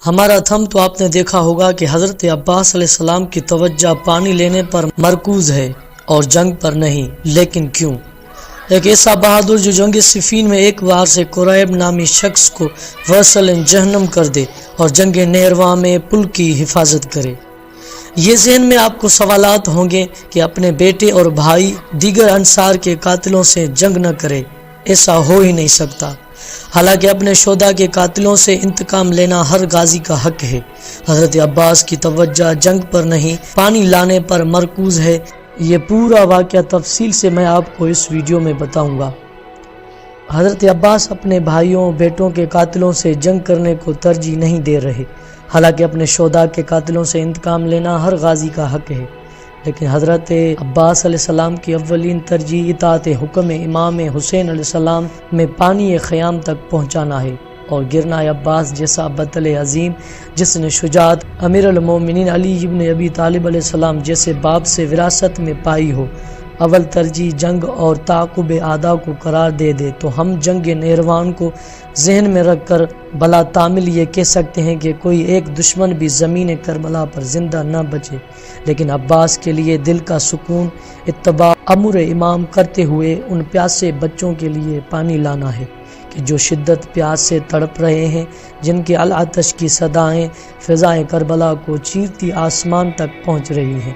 ہمارا تھم تو آپ نے دیکھا ہوگا کہ حضرت عباس علیہ السلام کی توجہ پانی لینے پر مرکوز ہے اور جنگ پر نہیں، لیکن کیوں؟ ایک ایسا بہادر جو جنگ صفین میں ایک بار سے قریب نامی شخص کو وصل جہنم کر دے اور جنگ نہرواں میں پل کی حفاظت کرے۔ یہ ذہن میں آپ کو سوالات ہوں گے کہ اپنے بیٹے اور بھائی دیگر انصار کے قاتلوں سے جنگ نہ کرے، ایسا ہو ہی نہیں سکتا، حالانکہ اپنے شہداء کے قاتلوں سے انتقام لینا ہر غازی کا حق ہے۔ حضرت عباس کی توجہ جنگ پر نہیں، پانی لانے پر مرکوز ہے۔ یہ پورا واقعہ تفصیل سے میں آپ کو اس ویڈیو میں بتاؤں گا۔ حضرت عباس اپنے بھائیوں بیٹوں کے قاتلوں سے جنگ کرنے کو ترجیح نہیں دے رہے، حالانکہ اپنے شہداء کے قاتلوں سے انتقام لینا ہر غازی کا حق ہے، لیکن حضرت عباس علیہ السلام کی اولین ترجیح اطاعت حکم امام حسین علیہ السلام میں پانی خیام تک پہنچانا ہے، اور گرنا عباس جیسا بطل عظیم جس نے شجاعت امیر المومنین علی ابن ابی طالب علیہ السلام جیسے باپ سے وراثت میں پائی ہو، اول ترجیح جنگ اور تعاقب اعداء کو قرار دے دے، تو ہم جنگ نہروان کو ذہن میں رکھ کر بلا تعمیل یہ کہہ سکتے ہیں کہ کوئی ایک دشمن بھی زمین کربلا پر زندہ نہ بچے، لیکن عباس کے لیے دل کا سکون اتباع امر امام کرتے ہوئے ان پیاسے بچوں کے لیے پانی لانا ہے کہ جو شدت پیاس سے تڑپ رہے ہیں، جن کے العطش کی صدائیں فضائے کربلا کو چیرتی آسمان تک پہنچ رہی ہیں۔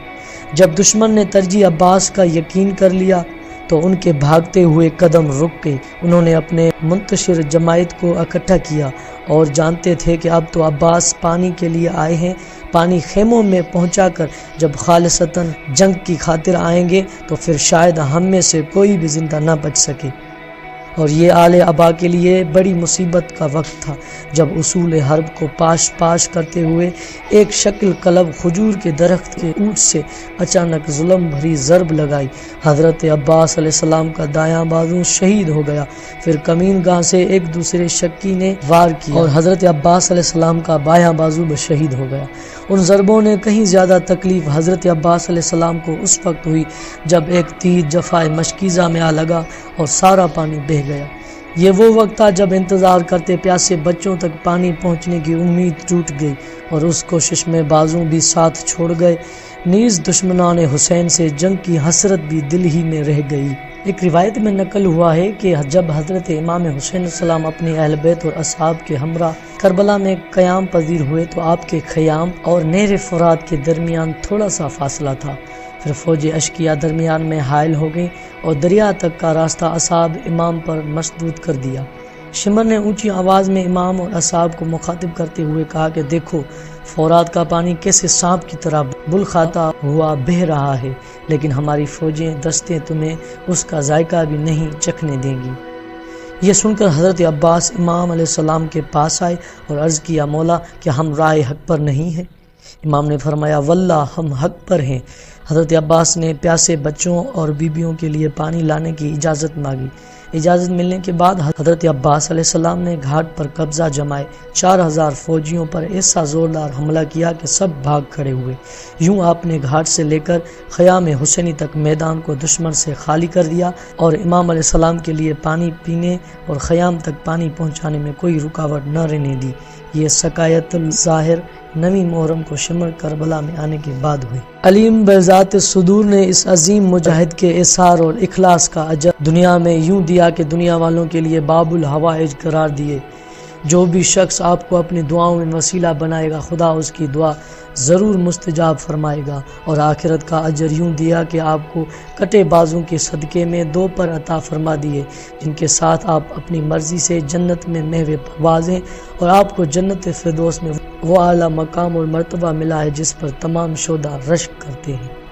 جب دشمن نے ترجیح عباس کا یقین کر لیا تو ان کے بھاگتے ہوئے قدم رک گئے۔ انہوں نے اپنے منتشر جماعت کو اکٹھا کیا اور جانتے تھے کہ اب تو عباس پانی کے لیے آئے ہیں، پانی خیموں میں پہنچا کر جب خالصتاً جنگ کی خاطر آئیں گے تو پھر شاید ہم میں سے کوئی بھی زندہ نہ بچ سکے۔ اور یہ آل ابا کے لیے بڑی مصیبت کا وقت تھا جب اصول حرب کو پاش کرتے ہوئے ایک شکل قلب کھجور کے درخت کے اونٹ سے اچانک ظلم بھری ضرب لگائی۔ حضرت عباس علیہ السلام کا دایاں بازو شہید ہو گیا، پھر کمین گاہ سے ایک دوسرے شکی نے وار کیا اور حضرت عباس علیہ السلام کا بایاں بازو بھی شہید ہو گیا۔ ان ضربوں نے کہیں زیادہ تکلیف حضرت عباس علیہ السلام کو اس وقت ہوئی جب ایک تیر جفائے مشکیزہ میں آ لگا اور سارا پانی بہہ گیا۔ یہ وہ وقت تھا جب انتظار کرتے پیاسے بچوں تک پانی پہنچنے کی امید ٹوٹ گئی اور اس کوشش میں بازو بھی ساتھ چھوڑ گئے، نیز دشمنان حسین سے جنگ کی حسرت بھی دل ہی میں رہ گئی۔ ایک روایت میں نقل ہوا ہے کہ جب حضرت امام حسین علیہ السلام اپنی اہل بیت اور اصحاب کے ہمراہ کربلا میں قیام پذیر ہوئے تو آپ کے خیام اور نہر فرات کے درمیان تھوڑا سا فاصلہ تھا، پھر فوج اشقیاء درمیان میں حائل ہو گئی اور دریا تک کا راستہ اصحاب امام پر مسدود کر دیا۔ شمر نے اونچی آواز میں امام اور اصحاب کو مخاطب کرتے ہوئے کہا کہ دیکھو فرات کا پانی کیسے سانپ کی طرح بل کھاتا ہوا بہہ رہا ہے، لیکن ہماری فوجیں دستے تمہیں اس کا ذائقہ بھی نہیں چکھنے دیں گی۔ یہ سن کر حضرت عباس امام علیہ السلام کے پاس آئے اور عرض کیا، مولا کیا ہم رائے حق پر نہیں ہیں؟ امام نے فرمایا، واللہ ہم حق پر ہیں۔ حضرت عباس نے پیاسے بچوں اور بیبیوں کے لیے پانی لانے کی اجازت مانگی۔ اجازت ملنے کے بعد حضرت عباس علیہ السلام نے گھاٹ پر قبضہ جمائے 4000 فوجیوں پر ایسا زوردار حملہ کیا کہ سب بھاگ کھڑے ہوئے۔ یوں آپ نے گھاٹ سے لے کر خیام حسینی تک میدان کو دشمن سے خالی کر دیا اور امام علیہ السلام کے لیے پانی پینے اور خیام تک پانی پہنچانے میں کوئی رکاوٹ نہ رہنے دی۔ یہ سقایت الظاہر 9 محرم کو شمر کربلا میں آنے کے بعد ہوئی۔ علیم بذات صدور نے اس عظیم مجاہد کے اثار اور اخلاص کا اجر دنیا میں یوں دیا کہ دنیا والوں کے لیے باب الحوائج قرار دیے۔ جو بھی شخص آپ کو اپنی دعاؤں میں وسیلہ بنائے گا خدا اس کی دعا ضرور مستجاب فرمائے گا، اور آخرت کا اجر یوں دیا کہ آپ کو کٹے بازوں کے صدقے میں 2 پر عطا فرما دیے، جن کے ساتھ آپ اپنی مرضی سے جنت میں محو پروازیں، اور آپ کو جنت فردوس میں وہ اعلیٰ مقام اور مرتبہ ملا ہے جس پر تمام شہداء رشک کرتے ہیں۔